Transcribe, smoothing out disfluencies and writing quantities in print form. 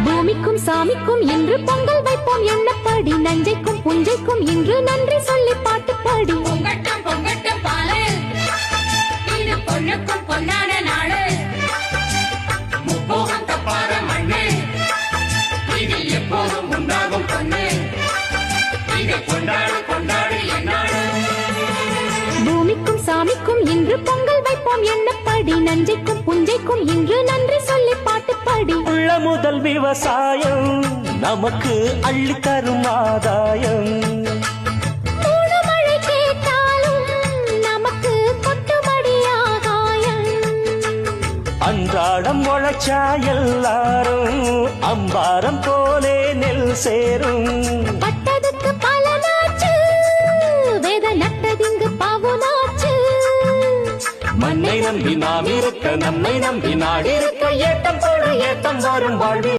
பூமிக்கும் சாமிக்கும் இன்று பொங்கல் வைப்போம் எண்ணப்படி நஞ்சைக்கும் புஞ்சைக்கும் இன்று நன்றி சொல்லி பாட்டு பாடி பொங்கட்டும் பொங்கட்டும் பாலு இது பொண்ணுக்கும் பொன்னான நாடு முப்போகம் தப்பாத மண்ணு இது எப்போதும் உண்டாகும் பொண்ணு இதை கொண்டாடு கொண்டாடு என்னாடு பூமிக்கும் சாமிக்கும் இன்று பொங்கல் வைப்போம் எண்ணப்படி நஞ்சைக்கும் புஞ்சைக்கும் இன்று நன்றி சொல்லி பாட்டு பாடி உள்ள முதல் விவசாயம் நமக்கு அள்ளி தரும் ஆதாயம் மூணு மழை கேட்டாலும் நமக்கு கொட்டுமடி ஆகாயம் அன்றாடம் உழைச்சா எல்லாரும் அம்பாரம் போலே நெல் சேரும் பட்டதுக்கு பலனாச்சு வேத நட்டதிங்கு பாவுனாச்சு மண்ணை நம்பி நாம் இருக்க நம்மை நம்பி நாடு இருக்க ஏட்டம் போடு ஏட்டம் வரும் வாழ்வி